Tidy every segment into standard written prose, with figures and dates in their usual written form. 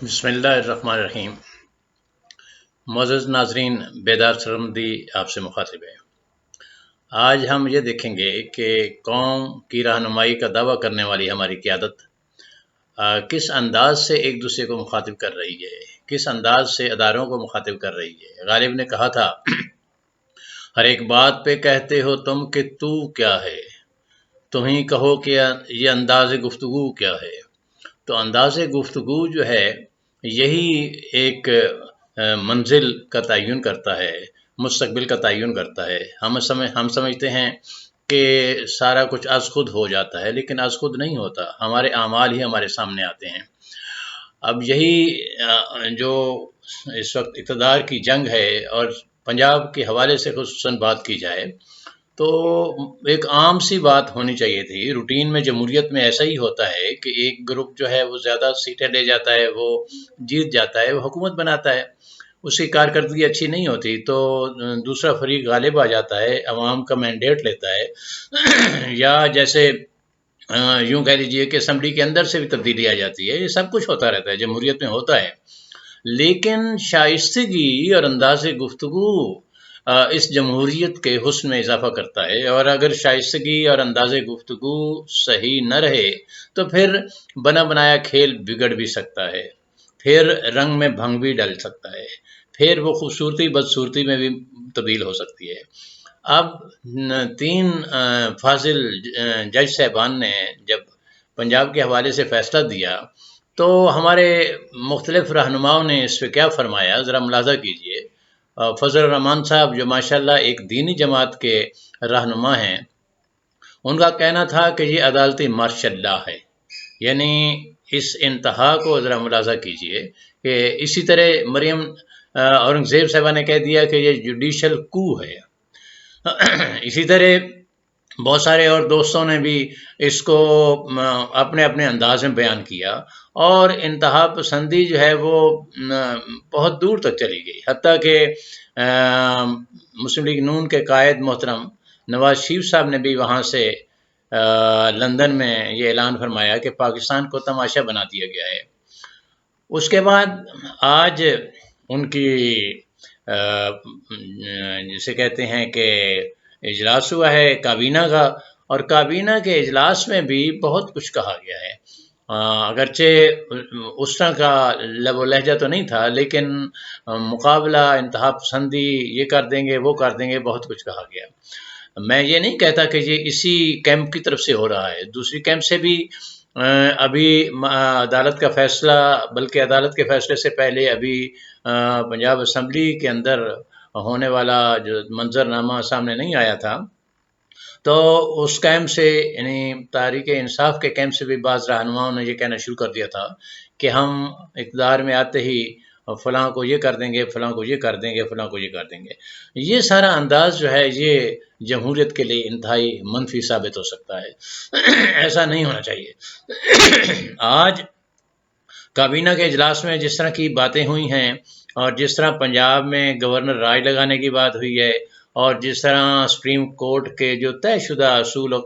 بسم اللہ الرحمن الرحیم۔ معزز ناظرین، بیدار سرمدی آپ سے مخاطب ہے۔ آج ہم یہ دیکھیں گے کہ قوم کی رہنمائی کا دعویٰ کرنے والی ہماری قیادت کس انداز سے ایک دوسرے کو مخاطب کر رہی ہے، کس انداز سے اداروں کو مخاطب کر رہی ہے۔ غالب نے کہا تھا ہر ایک بات پہ کہتے ہو تم کہ تو کیا ہے، تم ہی کہو کہ یہ انداز گفتگو کیا ہے۔ تو انداز گفتگو جو ہے یہی ایک منزل کا تعین کرتا ہے، مستقبل کا تعین کرتا ہے۔ ہم سمجھتے ہیں کہ سارا کچھ از خود ہو جاتا ہے، لیکن از خود نہیں ہوتا، ہمارے اعمال ہی ہمارے سامنے آتے ہیں۔ اب یہی جو اس وقت اقتدار کی جنگ ہے، اور پنجاب کے حوالے سے خصوصاً بات کی جائے تو ایک عام سی بات ہونی چاہیے تھی۔ روٹین میں جمہوریت میں ایسا ہی ہوتا ہے کہ ایک گروپ جو ہے وہ زیادہ سیٹیں لے جاتا ہے، وہ جیت جاتا ہے، وہ حکومت بناتا ہے، اس کی کارکردگی اچھی نہیں ہوتی تو دوسرا فریق غالب آ جاتا ہے، عوام کا مینڈیٹ لیتا ہے یا جیسے یوں کہہ لیجیے کہ اسمبلی کے اندر سے بھی تبدیلی آ جاتی ہے۔ یہ سب کچھ ہوتا رہتا ہے، جمہوریت میں ہوتا ہے، لیکن شائستگی اور انداز گفتگو اس جمہوریت کے حسن میں اضافہ کرتا ہے، اور اگر شائستگی اور انداز گفتگو صحیح نہ رہے تو پھر بنا بنایا کھیل بگڑ بھی سکتا ہے، پھر رنگ میں بھنگ بھی ڈل سکتا ہے، پھر وہ خوبصورتی بدصورتی میں بھی تبدیل ہو سکتی ہے۔ اب 3 فاضل جج صاحبان نے جب پنجاب کے حوالے سے فیصلہ دیا تو ہمارے مختلف رہنماؤں نے اس پہ کیا فرمایا، ذرا ملاحظہ کیجئے۔ فضل الرحمان صاحب جو ماشاءاللہ ایک دینی جماعت کے رہنما ہیں، ان کا کہنا تھا کہ یہ عدالتی مارشل لا ہے، یعنی اس انتہا کو ذرا ملاحظہ کیجئے کہ اسی طرح مریم اورنگزیب صاحبہ نے کہہ دیا کہ یہ جوڈیشل کو ہے۔ اسی طرح بہت سارے اور دوستوں نے بھی اس کو اپنے اپنے انداز میں بیان کیا، اور انتہا پسندی جو ہے وہ بہت دور تک چلی گئی، حتیٰ کہ مسلم لیگ نون کے قائد محترم نواز شریف صاحب نے بھی وہاں سے لندن میں یہ اعلان فرمایا کہ پاکستان کو تماشا بنا دیا گیا ہے۔ اس کے بعد آج ان کی جسے کہتے ہیں کہ اجلاس ہوا ہے کابینہ کا، اور کابینہ کے اجلاس میں بھی بہت کچھ کہا گیا ہے، اگرچہ اس طرح کا لب و لہجہ تو نہیں تھا، لیکن مقابلہ، انتہا پسندی، یہ کر دیں گے وہ کر دیں گے، بہت کچھ کہا گیا۔ میں یہ نہیں کہتا کہ یہ اسی کیمپ کی طرف سے ہو رہا ہے، دوسری کیمپ سے بھی ابھی عدالت کا فیصلہ، بلکہ عدالت کے فیصلے سے پہلے ابھی پنجاب اسمبلی کے اندر ہونے والا جو منظرنامہ سامنے نہیں آیا تھا، تو اس کیمپ سے، یعنی تحریک انصاف کے کیمپ سے بھی بعض رہنماؤں نے یہ کہنا شروع کر دیا تھا کہ ہم اقتدار میں آتے ہی فلاں کو یہ کر دیں گے، فلاں کو یہ کر دیں گے، فلاں کو یہ کر دیں گے۔ یہ سارا انداز جو ہے یہ جمہوریت کے لیے انتہائی منفی ثابت ہو سکتا ہے، ایسا نہیں ہونا چاہیے۔ آج کابینہ کے اجلاس میں جس طرح کی باتیں ہوئی ہیں، اور جس طرح پنجاب میں گورنر راج لگانے کی بات ہوئی ہے، اور جس طرح سپریم کورٹ کے جو طے شدہ اصول و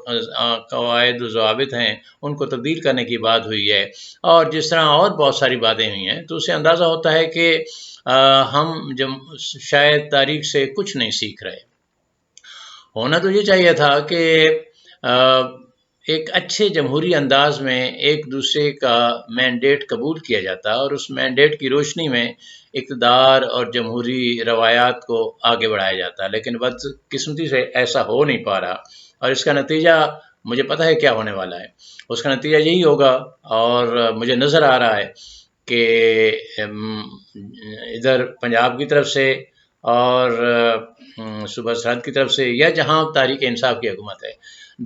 قواعد و ضوابط ہیں ان کو تبدیل کرنے کی بات ہوئی ہے، اور جس طرح اور بہت ساری باتیں ہوئی ہیں، تو اس سے اندازہ ہوتا ہے کہ ہم شاید تاریخ سے کچھ نہیں سیکھ رہے۔ ہونا تو یہ چاہیے تھا کہ ایک اچھے جمہوری انداز میں ایک دوسرے کا مینڈیٹ قبول کیا جاتا، اور اس مینڈیٹ کی روشنی میں اقتدار اور جمہوری روایات کو آگے بڑھایا جاتا، لیکن بدقسمتی سے ایسا ہو نہیں پا رہا، اور اس کا نتیجہ مجھے پتہ ہے کیا ہونے والا ہے۔ اس کا نتیجہ یہی ہوگا، اور مجھے نظر آ رہا ہے کہ ادھر پنجاب کی طرف سے اور صوبہ سرحد کی طرف سے، یا جہاں تحریک انصاف کی حکومت ہے،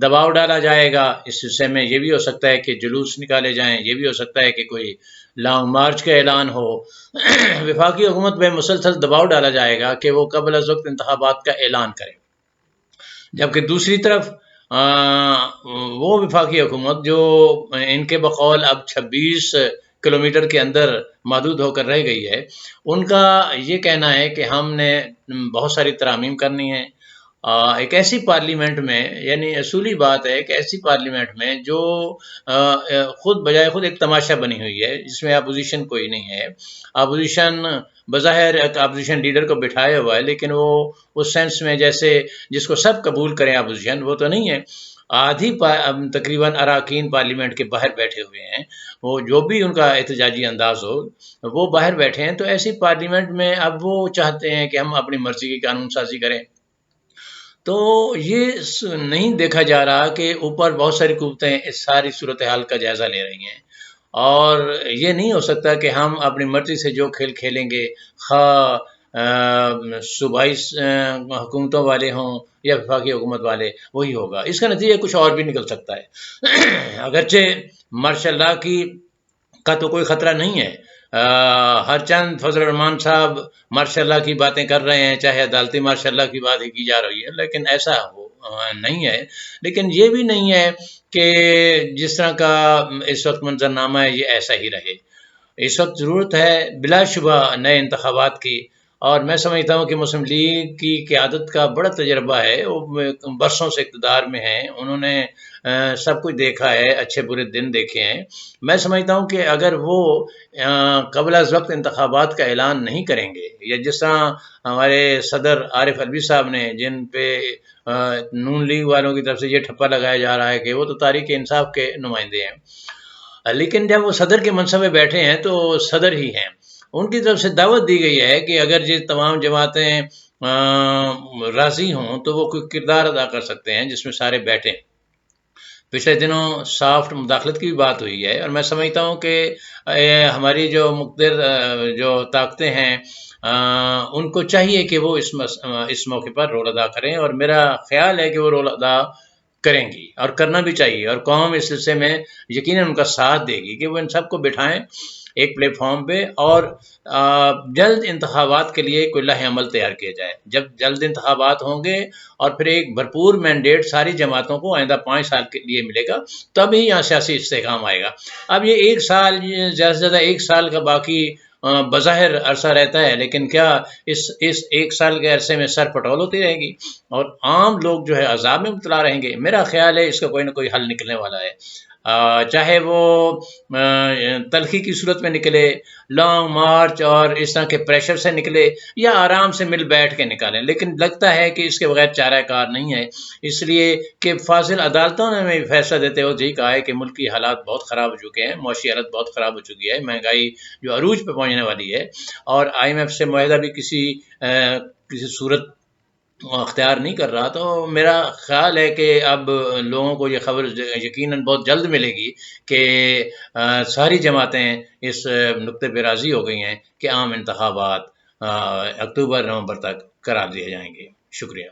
دباؤ ڈالا جائے گا۔ اس سلسلے میں یہ بھی ہو سکتا ہے کہ جلوس نکالے جائیں، یہ بھی ہو سکتا ہے کہ کوئی لانگ مارچ کا اعلان ہو۔ وفاقی حکومت پہ مسلسل دباؤ ڈالا جائے گا کہ وہ قبل از وقت انتخابات کا اعلان کرے، جبکہ دوسری طرف وہ وفاقی حکومت جو ان کے بقول اب 26 کلومیٹر کے اندر محدود ہو کر رہ گئی ہے، ان کا یہ کہنا ہے کہ ہم نے بہت ساری ترامیم کرنی ہے، ایک ایسی پارلیمنٹ میں، یعنی اصولی بات ہے کہ ایسی پارلیمنٹ میں جو خود بجائے خود ایک تماشا بنی ہوئی ہے، جس میں اپوزیشن کوئی نہیں ہے. اپوزیشن بظاہر ایک اپوزیشن لیڈر کو بٹھایا ہوا ہے، لیکن وہ اس سینس میں جیسے جس کو سب قبول کریں اپوزیشن، وہ تو نہیں ہے. آدھی تقریباً اراکین پارلیمنٹ کے باہر بیٹھے ہوئے ہیں، وہ جو بھی ان کا احتجاجی انداز ہو وہ باہر بیٹھے ہیں. تو ایسی پارلیمنٹ میں اب وہ چاہتے ہیں کہ ہم اپنی مرضی کی قانون سازی کریں. تو یہ نہیں دیکھا جا رہا کہ اوپر بہت ساری قوتیں اس ساری صورتحال کا جائزہ لے رہی ہیں، اور یہ نہیں ہو سکتا کہ ہم اپنی مرضی سے جو کھیل کھیلیں گے، خواہ صوبائی حکومتوں والے ہوں یا وفاقی حکومت والے، وہی ہوگا. اس کا نتیجہ کچھ اور بھی نکل سکتا ہے. اگرچہ ماشاء اللہ کا تو کوئی خطرہ نہیں ہے. ہر چند فضل الرحمان صاحب ماشاء اللہ کی باتیں کر رہے ہیں، چاہے عدالتی ماشاء اللہ کی بات ہی کی جا رہی ہے، لیکن ایسا نہیں ہے. لیکن یہ بھی نہیں ہے کہ جس طرح کا اس وقت منظرنامہ ہے یہ ایسا ہی رہے. اس وقت ضرورت ہے بلا شبہ نئے انتخابات کی، اور میں سمجھتا ہوں کہ مسلم لیگ کی قیادت کا بڑا تجربہ ہے. وہ برسوں سے اقتدار میں ہیں، انہوں نے سب کچھ دیکھا ہے، اچھے برے دن دیکھے ہیں. میں سمجھتا ہوں کہ اگر وہ قبل از وقت انتخابات کا اعلان نہیں کریں گے، یا جس طرح ہمارے صدر عارف الوی صاحب نے، جن پہ نون لیگ والوں کی طرف سے یہ ٹھپا لگایا جا رہا ہے کہ وہ تو تحریک انصاف کے نمائندے ہیں، لیکن جب وہ صدر کے منصب میں بیٹھے ہیں تو صدر ہی ہیں. ان کی طرف سے دعوت دی گئی ہے کہ اگر یہ تمام جماعتیں راضی ہوں تو وہ کوئی کردار ادا کر سکتے ہیں جس میں سارے بیٹھیں. پچھلے دنوں سافٹ مداخلت کی بھی بات ہوئی ہے، اور میں سمجھتا ہوں کہ ہماری جو مقتدر جو طاقتیں ہیں ان کو چاہیے کہ وہ اس موقع پر رول ادا کریں، اور میرا خیال ہے کہ وہ رول ادا کریں گی اور کرنا بھی چاہیے، اور قوم اس سلسلے میں یقیناً ان کا ساتھ دے گی کہ وہ ان سب کو بٹھائیں ایک پلیٹ فارم پہ، اور جلد انتخابات کے لیے کوئی لائحہ عمل تیار کیا جائے. جب جلد انتخابات ہوں گے اور پھر ایک بھرپور مینڈیٹ ساری جماعتوں کو آئندہ 5 سال کے لیے ملے گا، تب ہی یہاں سیاسی استحکام آئے گا. اب یہ 1 سال، زیادہ سے زیادہ 1 سال کا باقی بظاہر عرصہ رہتا ہے، لیکن کیا اس 1 سال کے عرصے میں سر پٹول ہوتی رہے گی اور عام لوگ جو ہے عذاب میں مبتلا رہیں گے؟ میرا خیال ہے اس کا کوئی نہ کوئی حل نکلنے والا ہے، چاہے وہ تلخی کی صورت میں نکلے، لانگ مارچ اور اس طرح کے پریشر سے نکلے، یا آرام سے مل بیٹھ کے نکالیں. لیکن لگتا ہے کہ اس کے بغیر چارہ کار نہیں ہے، اس لیے کہ فاضل عدالتوں نے بھی فیصلہ دیتے ہوئے یہی کہا ہے کہ ملک کی حالات بہت خراب ہو چکے ہیں، معاشی حالت بہت خراب ہو چکی ہے، مہنگائی جو عروج پہ پہنچنے والی ہے، اور IMF سے معاہدہ بھی کسی صورت اختیار نہیں کر رہا. تو میرا خیال ہے کہ اب لوگوں کو یہ خبر یقیناً بہت جلد ملے گی کہ ساری جماعتیں اس نقطے پہ راضی ہو گئی ہیں کہ عام انتخابات اکتوبر نومبر تک کرا دیے جائیں گے. شکریہ.